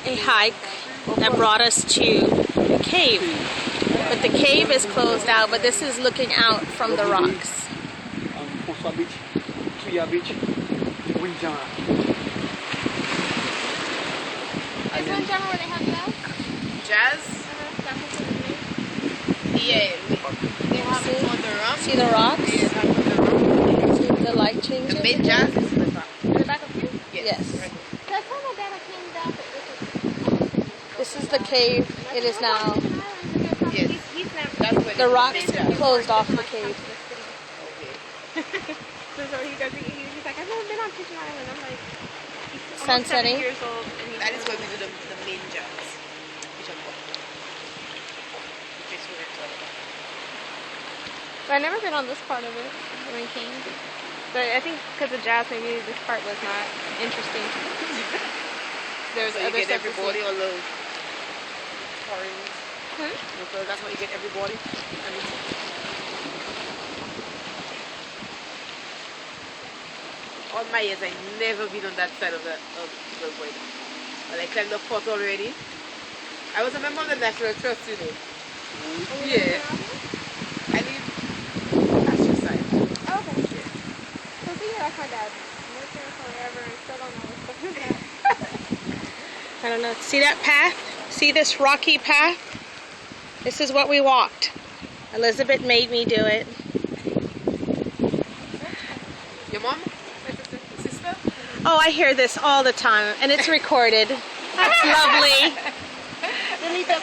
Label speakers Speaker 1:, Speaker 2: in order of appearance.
Speaker 1: a hike that brought us to the cave. But the cave is closed out, but this is looking out from the rocks.
Speaker 2: Beach, Tuya Beach, Winjana.
Speaker 3: Is Winjana where they have
Speaker 4: Jazz? Yeah. They have it on the rock.
Speaker 1: See the rocks?
Speaker 4: They have it on the rock.
Speaker 1: See the light changes?
Speaker 4: The main jazz is in the top.
Speaker 3: In the back of here?
Speaker 1: Yes.
Speaker 4: Right.
Speaker 3: That's how my dad came down to
Speaker 1: This is the cave. It is now.
Speaker 4: Yes.
Speaker 3: He's never.
Speaker 4: That's where
Speaker 1: The rocks
Speaker 4: main jazz.
Speaker 1: closed off the cave.
Speaker 4: Okay.
Speaker 3: So he does. He's like, I've never been on Pigeon Island. I'm like, he's
Speaker 1: Sunsetting.
Speaker 3: 7 years old. And he's
Speaker 4: That is where we do the main jazz. Pigeon Point. Just where it's all about.
Speaker 3: But I've never been on this part of it when we came. But I think because of jazz, maybe this part was not interesting. There's
Speaker 4: So you
Speaker 3: other
Speaker 4: get
Speaker 3: stuff to
Speaker 4: everybody
Speaker 3: see.
Speaker 4: on the orange. So that's why you get everybody. All my years, I never been on that side of the boy. Well, I climbed the fort already. I was a member of the National Trust, you know. Yeah. I live Astro side.
Speaker 3: Oh, okay. Yeah. So see, like my dad. Lived there forever and still don't know what's going on.
Speaker 1: I don't know. See that path? See this rocky path? This is what we walked. Elizabeth made me do it.
Speaker 4: Your mom? Sister?
Speaker 1: Oh, I hear this all the time, and it's recorded. That's lovely.